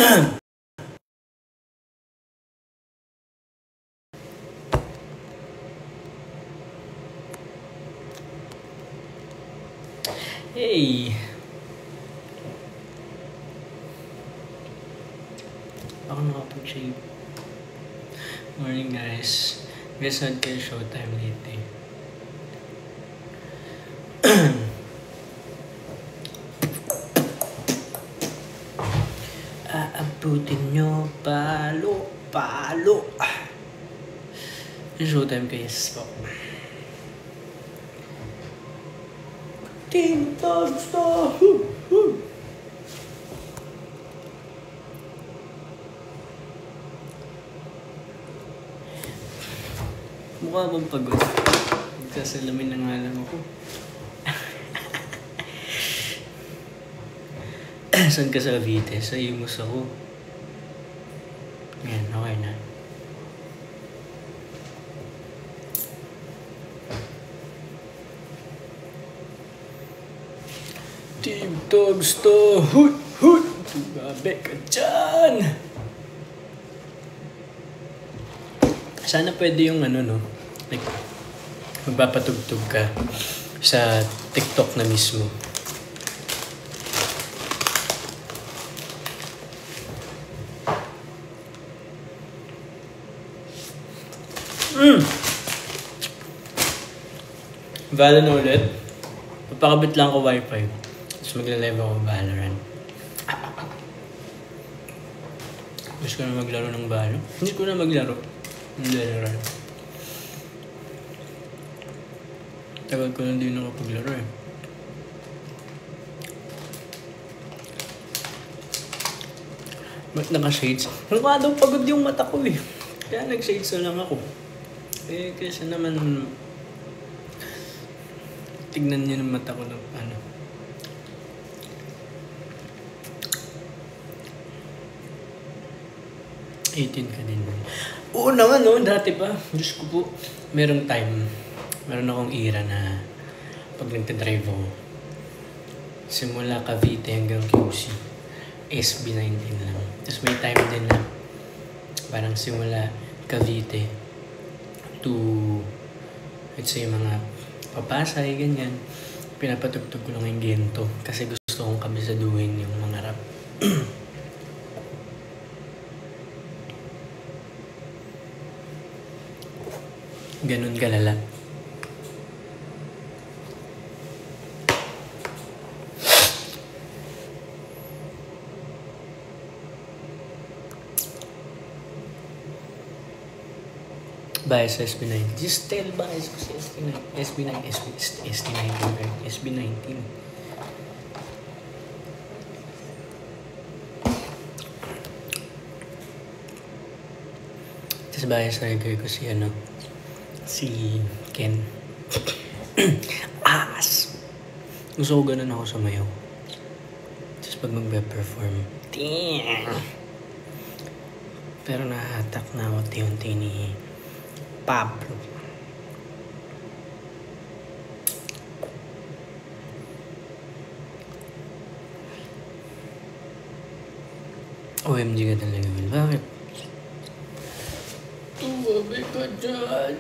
Hey! Ako nakapag-shave. Morning guys. Guys, not kayo showtime late. Aabutin nyo, palo. Yung showtime guys po. Team Togstar! Mukha bang pagod? Nagkasalamin na nga lang ako. Saan ka sa Cavite? Sa Imus ako. Yan, okay na. Team Togstar! Hut! Tumabe ka dyan! Sana pwede yung like, magpapatugtog ka sa TikTok na mismo. Valorant ulit. Papakabit lang ko wifi. Tapos magla-live ako Valorant. Gusto ko na maglaro ng Valorant. Hindi ko na maglaro. Valorant. Tagal ko na din nakapaglaro eh. Ba't naka-shades? Mukha daw pagod yung mata ko eh. Kaya nag-shades na lang ako. Eh, kasi naman tignan niyo ng mata ko ng 18 ka din. Oo naman, no? Dati pa. Diyos ko po. Merong time. Meron akong era na pag nagtadrive ako, simula Cavite hanggang QC, SB19 lang. Tapos may time din na parang simula Cavite to, let's say, mga Papasay, ganyan. Pinapatugtog ko lang yung gento kasi gusto kong kabisaduhin yung mga rap. Ganun kalala. Bias sa SB9. Just tell bias ko sa SB9. SB19. Tapos bias rider ko si Ken. As! Gusto ko ganun ako sa mayo. Tapos pag magbe-perform, pero nahatak na ako unti-unti ni Pablo. OMG ka talaga. Bakit? Tumabi ka dyan.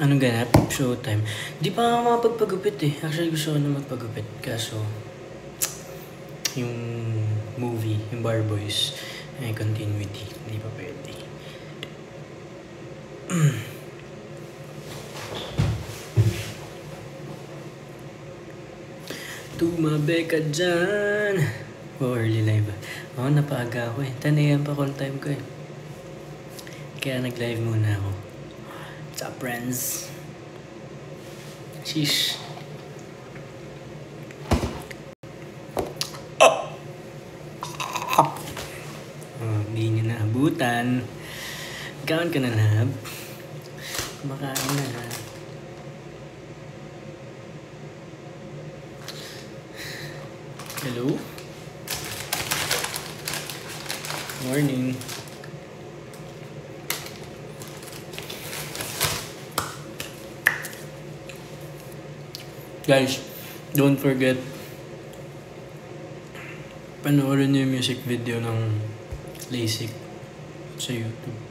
Anong ganap? Showtime. Di pa nga makapagpagupit eh. Actually gusto ko na magpagupit. Kaso, yung movie, yung Bar Boys, may continuity. Hindi pa pwede. Tumabi ka dyan. Early live. Napaaga ako eh. 10 AM pa call time ko eh. Kaya nag-live muna ako. What's up, friends? Sheesh. Hindi nyo naabutan. Kaon ka na, Nab. Kumakain na. Hello? Morning. Guys, don't forget Panoorin niyo yung music video ng LASIK sa YouTube.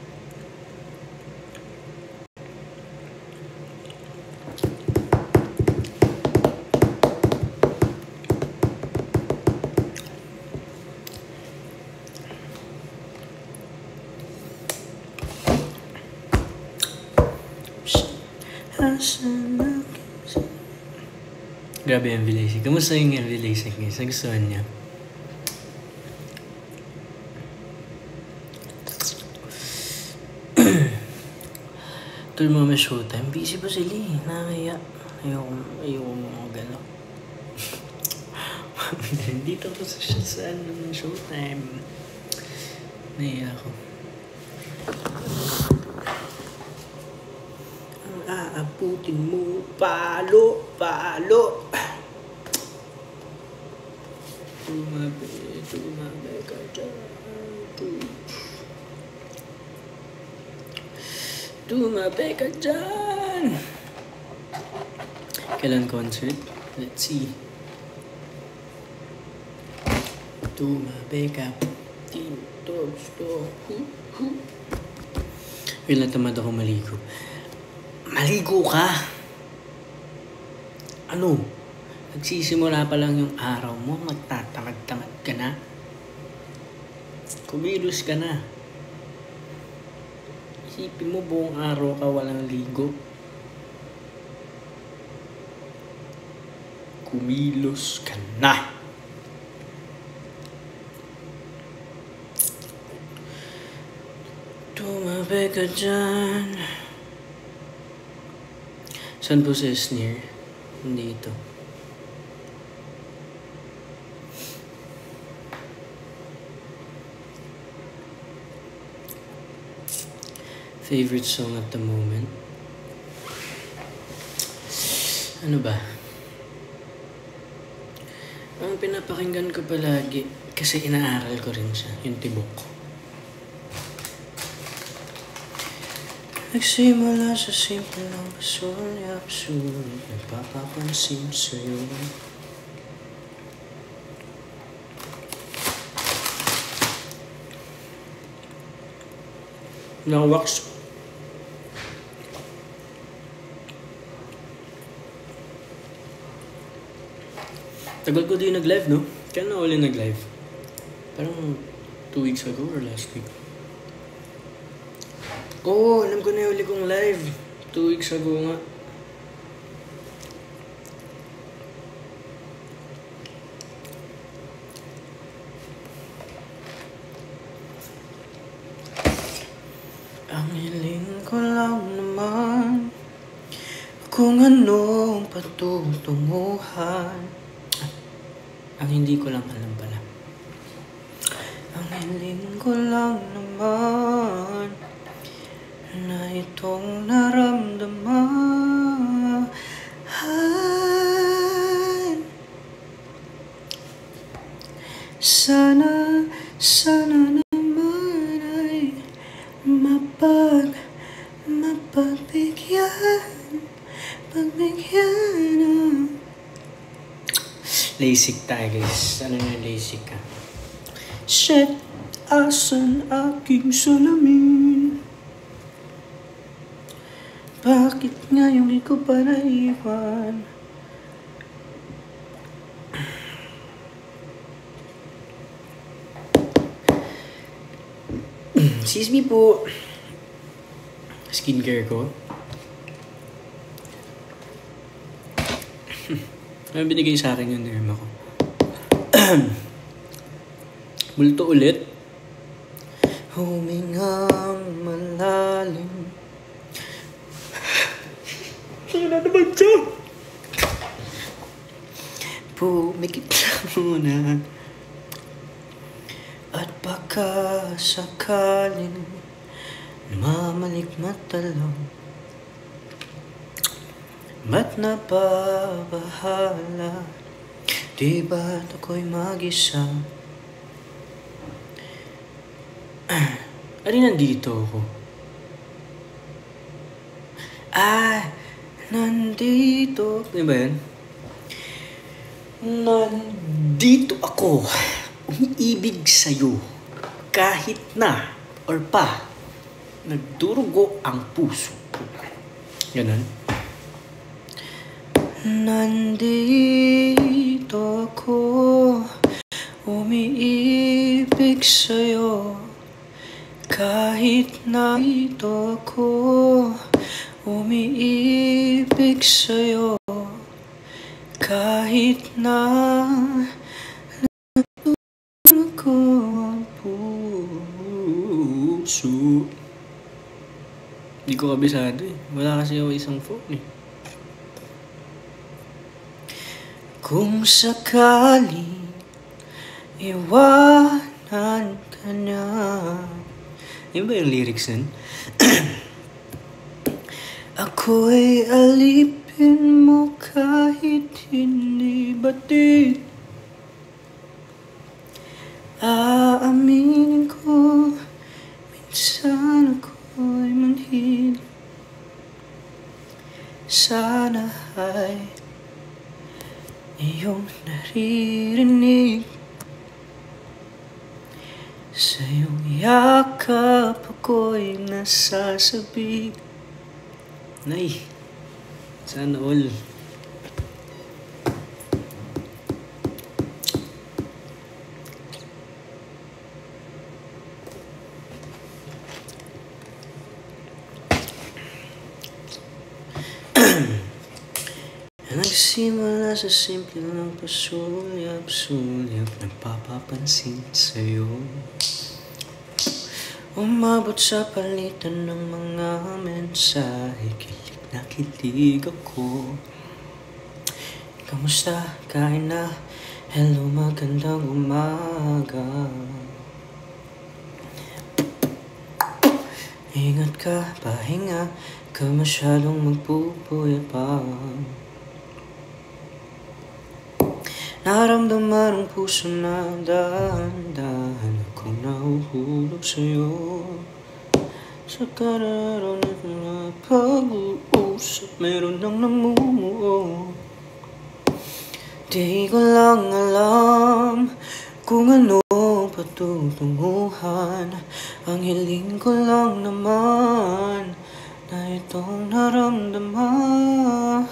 Grabe yung MV LASIK. Kamusta yung MV LASIK guys? Nagustuhan niya? Ito yung mga showtime. Busy pa sila eh. Nakakaya. Ayoko mga gano'n. Dito ko sa showtime. Nahiya ako. Ang aabutin mo, palo. Tumabi ka dyan. Tumabi ka dyan. Kailan concert? Let's see. Tumabi ka. Kailan tamad ako maligo? Maligo ka! Ano? Nagsisimula pa lang yung araw mo, magtatamad-tamad ka na. Kumilos ka na. Isipin mo buong araw ka walang ligo. Kumilos ka na. Tumabi ka dyan. Saan po si Sneer? Dito. Favorite song at the moment? Ano ba? Ang pinapakinggan ko palagi kasi inaaral ko rin siya, yung Tibok. Nagsimula sa simple lang pasul-yapsul, nagpapapansin sa'yo. Nakawax. Tagal ko din nag-live, no? Kailan na uli nag-live? Parang 2 weeks ago or last week. Oo, alam ko na yung uli kong live. 2 weeks ago nga. Ang hiling ko lang naman kung anong patutunguhan. Ang hindi ko lang alam pala. Ang hiling ko lang naman na itong naramdaman. Sana naman ay pagbigyan. LASIK tayo guys. Ano na LASIK ka? Shit, asan aking salamin? Bakit ngayon di ko pa naiwan? Excuse me po. Skincare ko. Ano binigay sa akin yung derma ko? Multo ulit. Humingang malalim. Sino na naman siya? Pumikit lang muna. At baka sakaling mamalikmata lang. Ba't napabahala? Di ba't ako'y mag-isa? Ano nandito ako? Nandito. Di ba yan? Nandito ako umiibig sa'yo kahit na or pa nagdurugo ang puso. Ganun. Nandito ako, umiibig sa'yo kahit na ito ako, umiibig sa'yo kahit na nagdurugo ang puso. Hindi ko kabisado eh. Wala kasi ako isang phone eh. Kung sakali iwanan ka na. Yun ba yung lyrics nun? Ako'y alipin mo kahit hindi batid. Aaminin ko, minsan ako'y manhid. Sana ay iyong naririnig. Sa iyong yakap ako'y nasasabik. Nay, sana all. Nagsimula sa simple ng pasulyap-sulyap, nagpapapansin sa'yo. Umabot sa palitan ng mga mensahe, kilig na kilig ako. Kamusta? Kain na? Hello, magandang umaga. Ingat ka, pahinga ka, masyadong magpupuyat pa. Naramdaman ang puso na dahan-dahan akong nahuhulog sa'yo. Sa kararanas na pag-uusap, meron nang namumuo. Di ko lang alam kung ano patutunguhan. Ang hiling ko lang naman na itong naramdaman.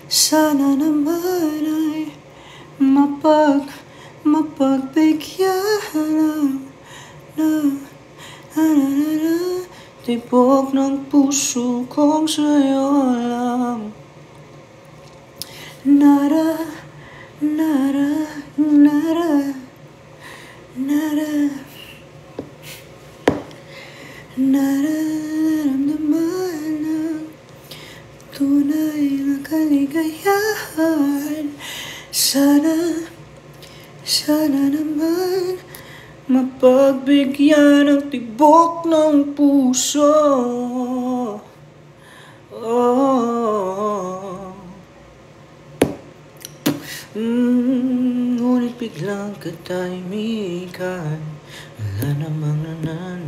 Sana naman ay mapagbigyan na tibok ng puso kong sa'yo lang. Nara, nara, nara, nara, nararamdaman ng tunay na kaligayahan. Sana naman mapagbigyan ng tibok ng puso. Ngunit biglang katahimikan, wala namang na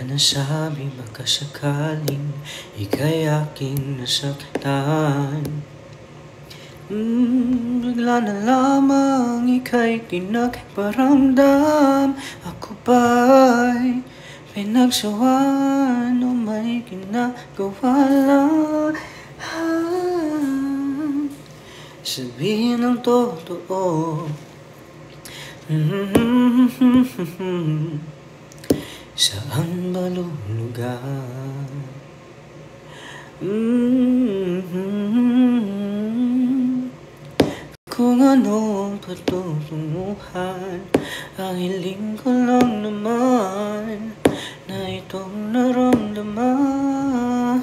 nasabi, baka sakaling ika'y aking nasaktan. Bigla na lamang ika'y tinagparamdam. Ako ba'y pinagsawan o may ginagawa lang? Sabihin ang totoo. Saan ba lulugar? Kung anong patutunguhan, ang hiling ko lang naman na itong naramdaman.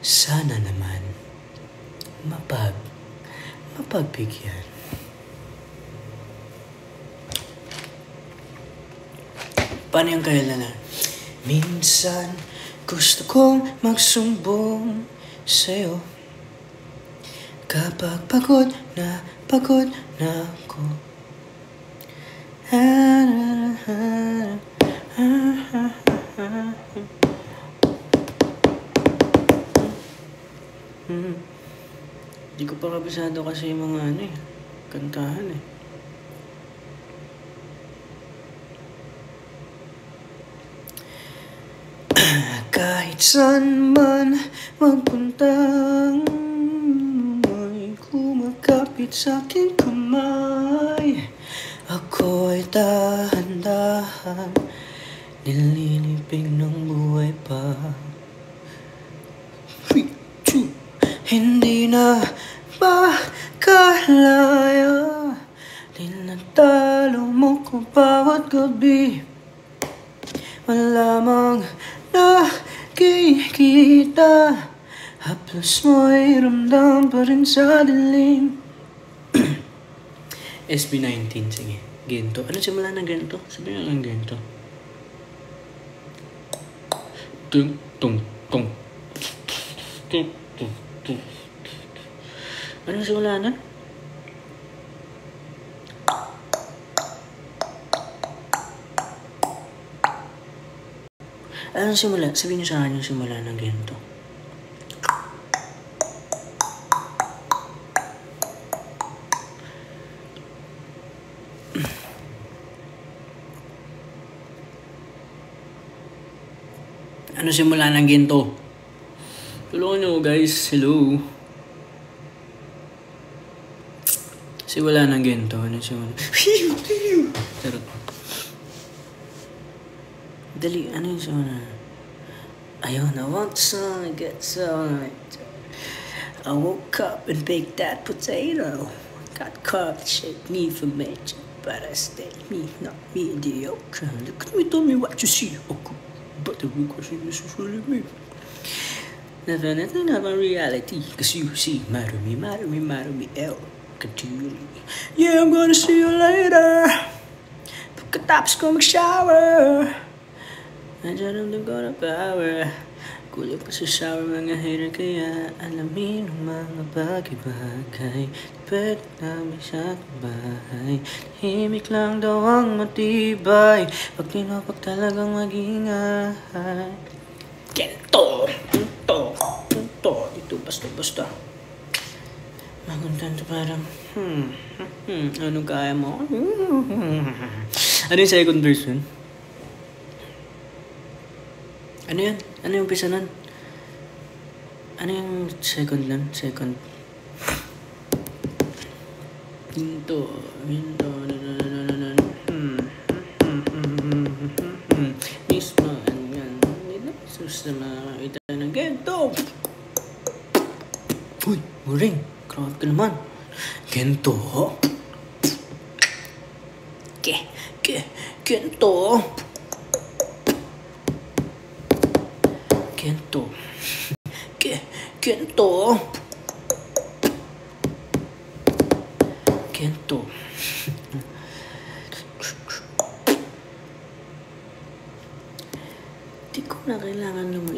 Sana naman mapagbigyan. Paano yung kailan? Minsan gusto kong magsumbong sa'yo kapag pagod na ako. Hindi ko pa kabisado kasi yung mga kantahan eh. Kahit saan man magpuntang may kumakapit sa aking kamay, ako'y dahan-dahan nililibing ng buhay pa. 3, 2, hindi na makalaya, tinatalo mo ko bawat gabi. Malamang nakikita, haplos mo'y ramdam pa rin sa dilim. SB19, sige. Gento. Ano simula ng gento? Sabi nga ng gento. Tung, tung, tung. Tung, tung, tung. Ano simula na? Anong simula? Sabihin niyo sa akin yung simula ng gento. Ano simula ng gento? Tulungan niyo guys. Hello. Simula ng gento. Ano simula? Charot. Dali, ano yung simula? Ayun, I want some, I get some. I woke up and baked that potato. Got carved shaped me for major, but I stay me, not mediocre. Look at me, tell me what you see. Okay, but the real question is really me. Nothing of a reality, cause you see, matter me, L. Continually. Yeah, I'm gonna see you later. Pagkatapos ko mag-shower, nandiyan ang ko na power. Kulit pa sa shower mga hater, kaya alamin ang mga bagay-bagay. Pwede namin sa bahay, himik lang daw ang matibay. Pag tinapag talagang mag-ingay. Gento! Ito basta-basta. Maguntan to parang, anong kaya mo? Ano yung second verse yun? Ano yan? Ano yung umpisa nun? Ano yung second nun? Second. Minto. Mismo. Susama. Ito ng gento. Uy, muring. Grabe ka naman. Gento. Gento. Gento. Gento. Gento. Di ko na kailangan lumunok.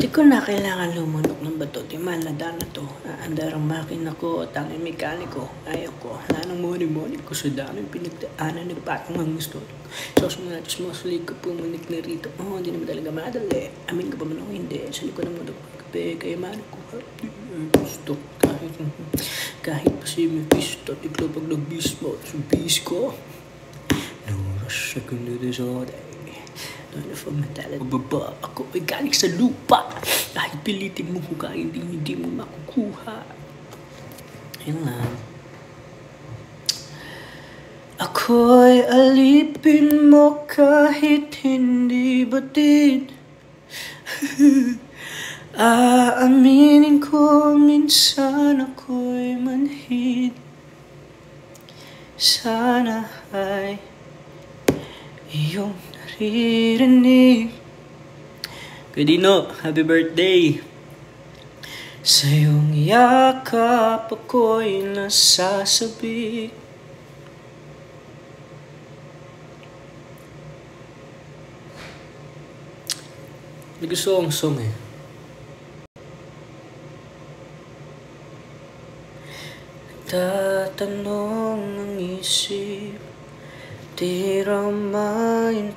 Di ko na kailangan lumunok ng bato. Di malada na to. Aandar ang makina ko at ang mekaniko. Ayaw ko. Lanang morning ko sa daming pinagdaanan. Nagpatong ang gusto. Sos mo natin mga sulig ko pumanik na rito. Hindi naman talaga madali. Amin ka pa man ako hindi. Sa likod ng mundo pagkape. Kaya man ko gusto. Kahit pa si may pisto. Tiglo pag nagbismo. Sa bis ko. No rush sa kundi sa oday. Ano for matalag baba ako ay galing sa lupa. Kahit pilitin mo hukain, hindi mo makukuha. Ayun lang. Ako'y alipin mo kahit hindi batid. Aaminin ko minsan ako'y manhid. Sana ay iyong naririnig. Kadino, happy birthday. Sa iyong yakap ako'y nasasabik. May gusto akong song eh. Tatanong ang isip, di raw maintindihan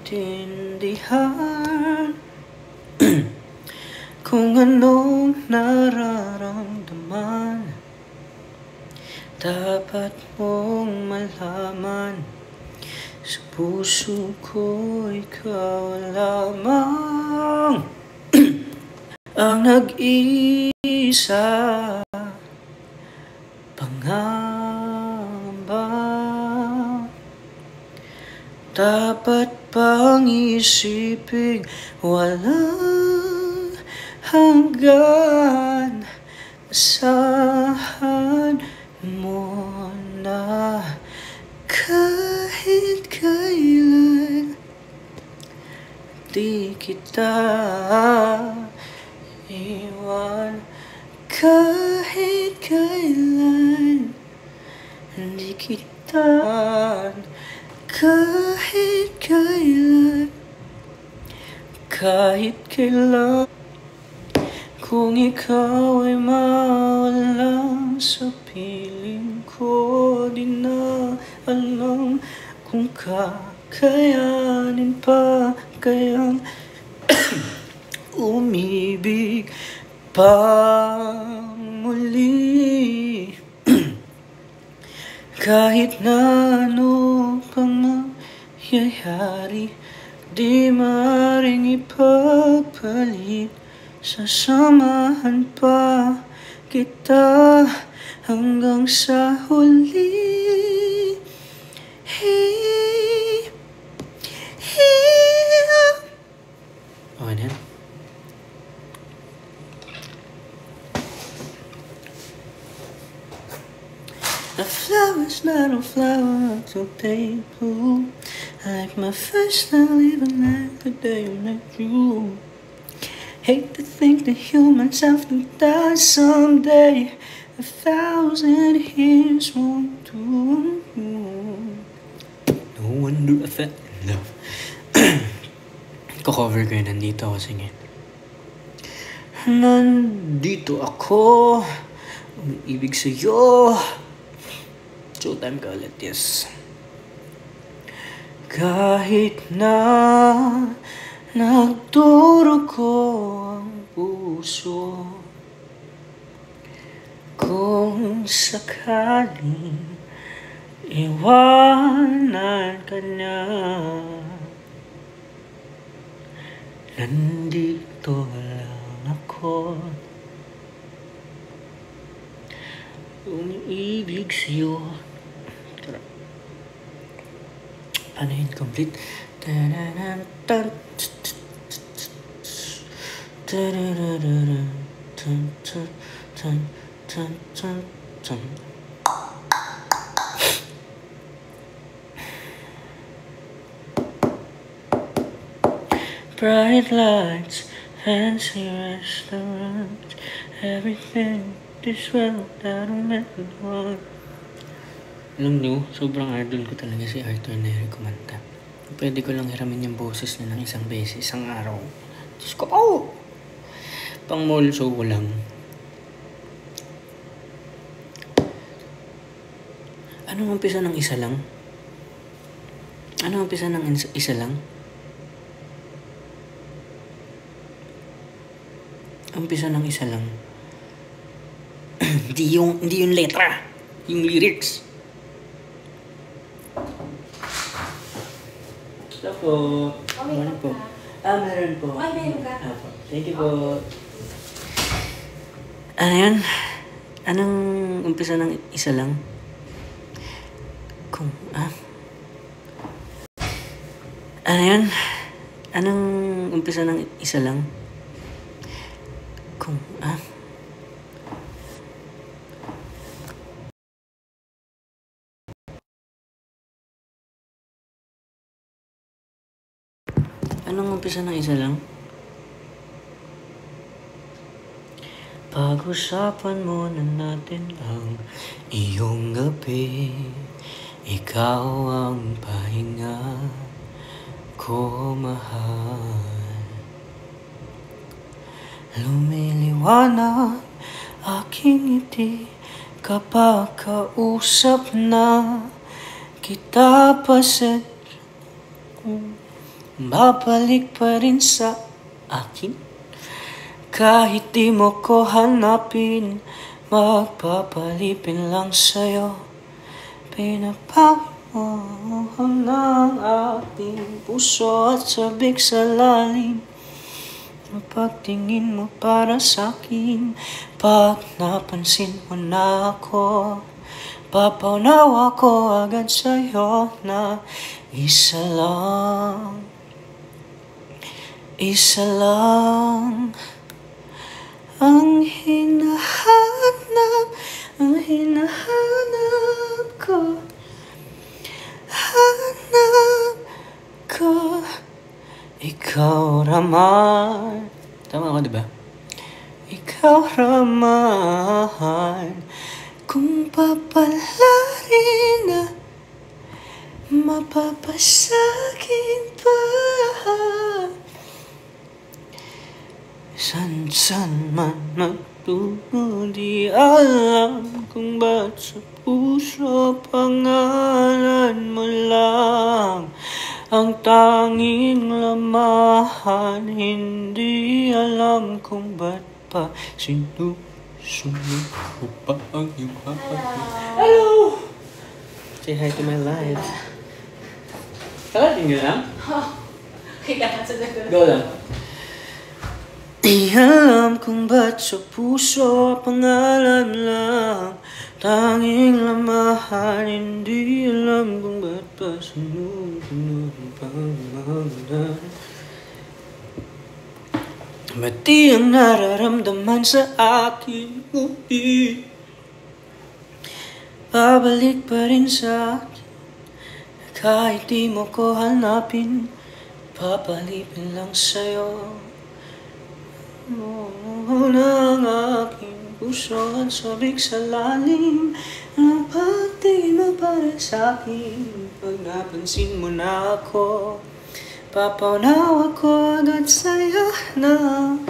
kung anong nararamdaman. Dapat mong malaman, sa puso ko ikaw lamang ang nag-iisa. Pangamba, dapat bang isipin walang hanggan? Asahan mo na kahit kailan di kita iwan. Kahit kailan di kita, kahit kailan, kahit kailan. Kung ikaw ay mawala sa piling ko, di na alam kung kakayanin pa kayang umibig pa muli. Kahit na ano pang mangyayari, di maaaring ipagpalit. Sasamahan pa kita hanggang sa huli. Hey, hey. Okay na yan. A flower's not a flower until they bloom. I like my first time living like the day I met you. Hate to think that humans have to die someday. 1,000 years won't do. No wonder I fell in love. Ko-cover ko yun, nandito ako singin. Nandito ako, umiibig sa'yo. Showtime ka ulit, yes. Kahit na nagdurugo ang puso, kung sakaling iwanan ka niya, nandito lang ako, umiibig sa'yo. Paano yun? Complete? Bright lights, fancy restaurants, everything this well that I met with one. Alam niyo, sobrang idol ko talaga si Arthur Neri kumanta. Pwede ko lang hiramin yung boses niya ng isang beses, isang araw. Diyos ko po! Pang mall show ko lang. Anong umpisa ng isa lang? Anong umpisa ng isa lang? Umpisa ng isa lang. Hindi yung letra. Yung lyrics. Ito po. Ano po? Meron po. Ay, meron ka. Thank you po. Ano yan? Anong umpisa ng isa lang? Ano yan? Anong umpisa ng isa lang? Anong umpisa ng isa lang? Pag-usapan muna natin ang iyong gabi. Ikaw ang pahinga ko, mahal. Lumiliwanag aking ngiti kapag kausap na kita, paset babalik pa rin sa akin Kahit di mo ko hanapin, magpapalipin lang sa'yo. Pinapamo ng ating puso at sabik sa lalim. Pagtingin mo para sa'kin, pag napansin mo na ako, papaunawa ko agad sa'yo na isa lang ang hinahanap ko, ikaw raman. Tama ako, diba? Ikaw raman. Kung papalarin na mapapasakit pa, san man magtungo, di alam kung ba't sa puso pangalan mo lang ang tanging lamahan. Hindi alam kung ba't pa sinusunod ko pa ang iba. Hello! Say hi to my life. Kalating ka lang? Go lang. Di alam kung ba't sa puso pangalan lang tanging lamahan. Hindi alam kung ba't pa sunod pangalan. Ba't di ang nararamdaman sa akin, ngunit babalik pa rin sa akin. Kahit di mo ko hanapin, papalipin lang sa'yo. Ng aking puso at sabik sa lalim. Ang pagtingin mo para sa'kin, pag napansin mo na ako, papaunawa ko agad sa'yo na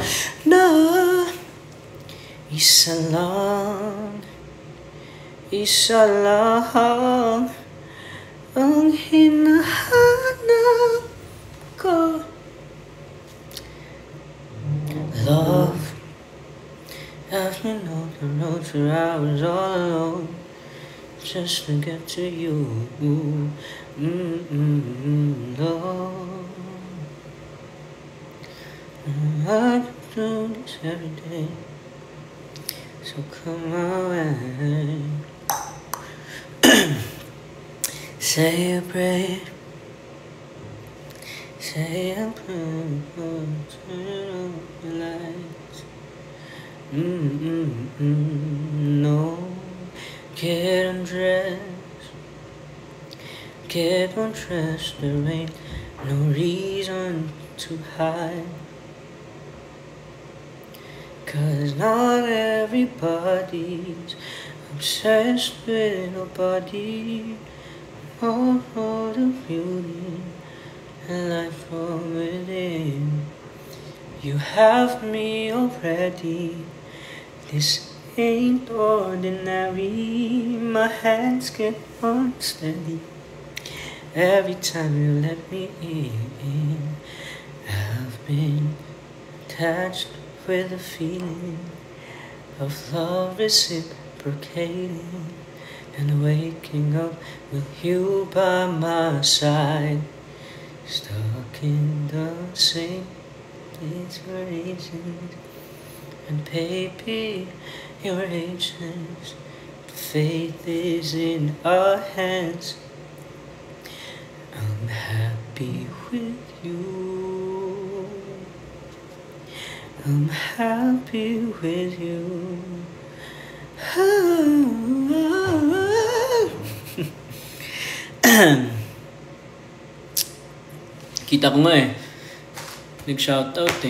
isa lang ang hinahanap ko. Love, I've been on the road for hours all alone, just to get to you. Love, I do this every day, so come my way. Say a prayer, say a prayer, turn on the lights. No, get undressed, there ain't no reason to hide. 'Cause not everybody's obsessed with nobody. All the beauty and life from within. You have me already. This ain't ordinary. My hands get unsteady every time you let me in. I've been attached with a feeling of love reciprocating, and waking up with you by my side, stuck in the same place for ages. And baby, your ages, faith is in our hands. I'm happy with you. I'm happy with you. Kita ko nga nag-shoutout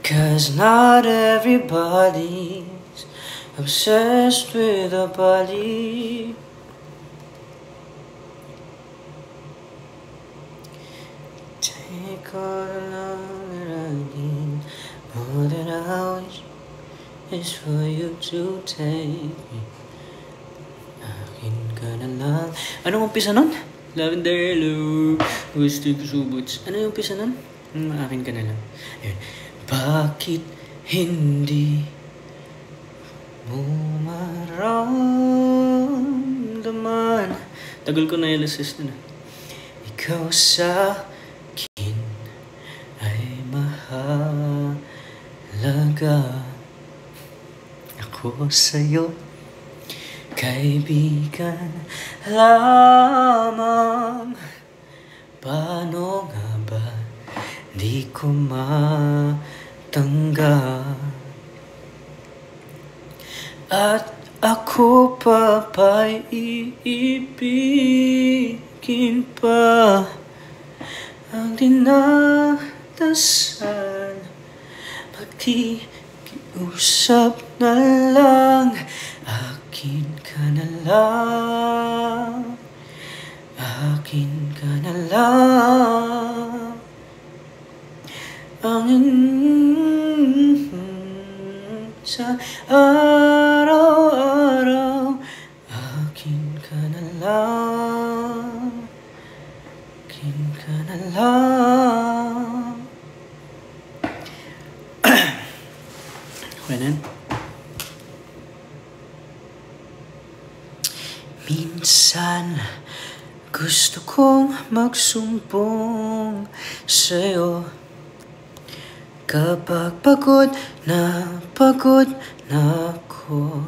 'Cause not everybody's obsessed with a body. Take all the love that I need, all that I wish is for you to take me. Akin ka na lang. Anong umpisa nun? Lavender, hello. Gusto ko subuts. Ano yung umpisa nun? Akin ka na lang. Ayun. Bakit hindi mo maramdaman? Tagal ko na LSS na. Ikaw sa akin ay mahalaga. Ako sa'yo kaibigan lamang. Paano nga ba di ko matanggap? At ako pa ba'y iibigin pa? Ang dinadasal, magkikiusap na lang. Akin ka na lang, akin ka na lang. Ang sa araw-araw, akin ka na lang, akin ka na lang. Ganun. Minsan gusto kong magsumbong sa'yo kapag pagod na ako.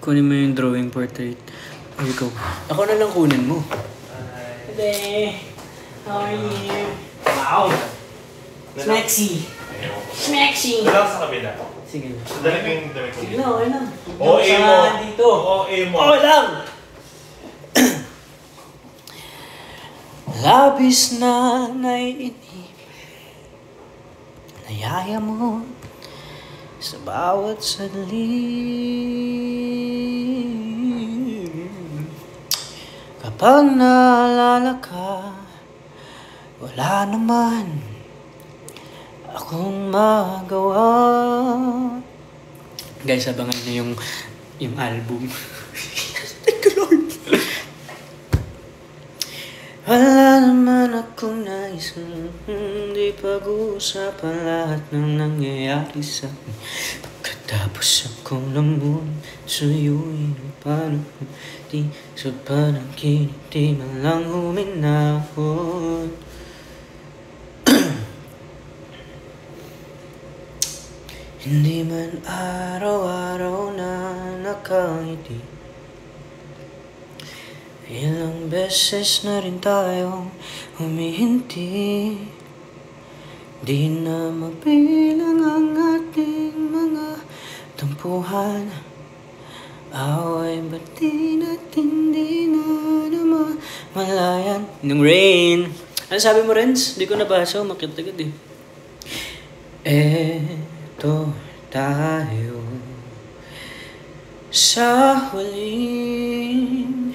Kunin mo yung drawing portrait. Here you go. Ako na lang kunin mo. Hey, how are you? Wow! Smexy! Smexy! Wala sa kabila. Sige. Dali ko yung dami ko. Sige na, okay lang. OA mo. Dito. OA mo. Okay lang! Labis na naiinip, nayaya mo sa bawat saglit. Kapag naalala ka, wala naman akong magawa. Guys, abangan niyo yung album. Thank you, Lord. Wala naman akong nais, hindi pag-uusapan lahat ng nangyayari sa akin. Pagkatapos akong namun, suyuin ang panahon, di sa panaginip, di man lang huminahon. Hindi man araw-araw na nakangiti, ilang beses na rin tayong humihinti. Di na mabilang ang ating mga tampuhan. Away ba't di natin di na naman malayan ng rain. Ano sabi mo, Renz? Di ko nabasa, umakyat agad eh. Eto tayo sa huling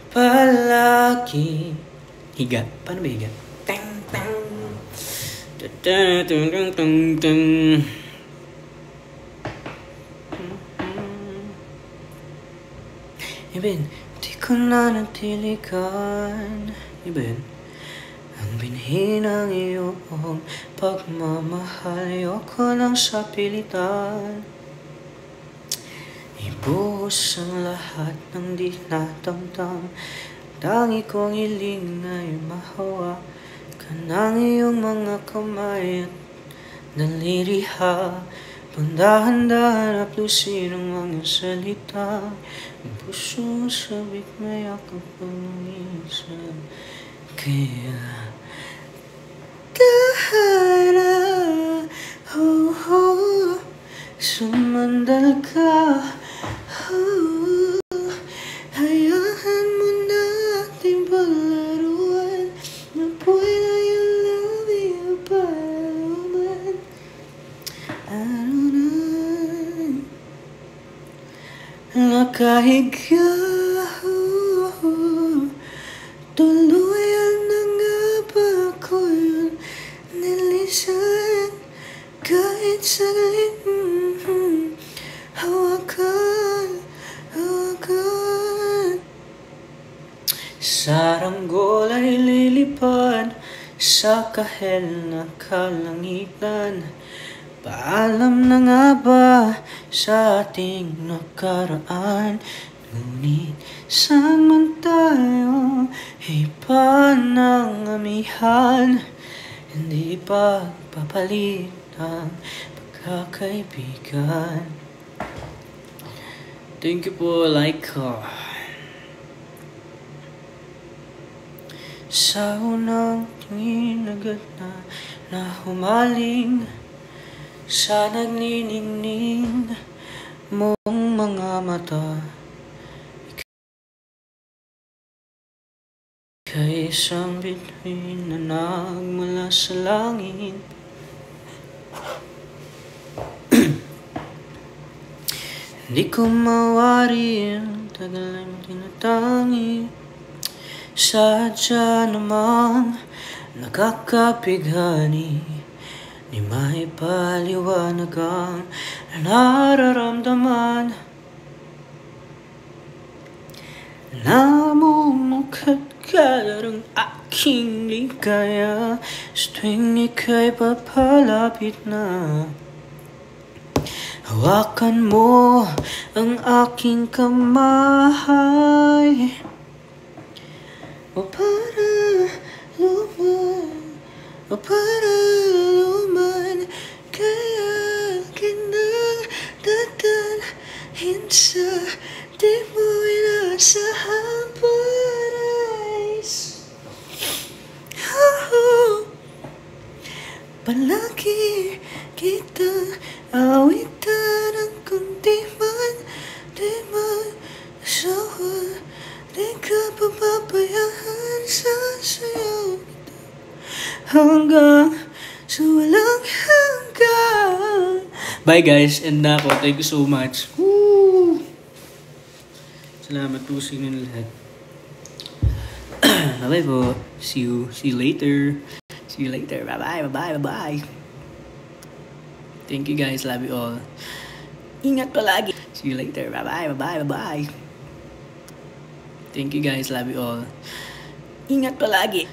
palagi. Higa. Paano ba higa? Tang, tang. Tang, tang, tang, tang, tang. Ibin, di ko na natilikan. Ibin, ang binhi ng iyong pagmamahal, ayoko lang sa pilitan. Ibuhos ang lahat ng di natamtam. Tangi kong hiling ay mahawa ka ng iyong mga kamay at naliriha. Pandahan-dahan aplusin ang mga salita. Ang puso sabik na yakap ang minsan. Kaya tahara, oh, oh, sumandal ka. Hayaan mo na ating paglaruan. Napoy na yung love you para naman. Ano na nakahiga, tuluyan na nga ba ako yun nilisan kahit saglit. Hawakan saranggol ay sa kahel na kalangitan. Paalam na nga ba sa ating nakaraan? Ngunit saan man tayo iba ng amihan, hindi pagpapalit ang pagkakaibigan. Thank you po, like ko. Sa unang tingin agad na humaling sa nagniningning mong mga mata, ika'y isang bituin na nagmula sa langit. Hindi ko mawari ang tagal ng tinatangi, sadya namang nakakapighani, di maipaliwanag ang nararamdaman. Namumukhat ka ng aking ligaya sa tuwing ika'y papalapit na. Hawakan mo ang aking kamay, o para luman, kaya kinang dadalhin sa di mo inasahang paradise. Palagi kitang awitan ang kundi man, di man asawa, di ka papabayaan sa sayaw nito hanggang sa walang hanggang. Bye guys, and ako, thank you so much. Woo! Salamat po sa inyo lahat. Bye po. See you later. See you later. Bye. Thank you guys. Love you all. Ingat palagi. See you later. Bye. Thank you guys. Love you all. Ingat palagi.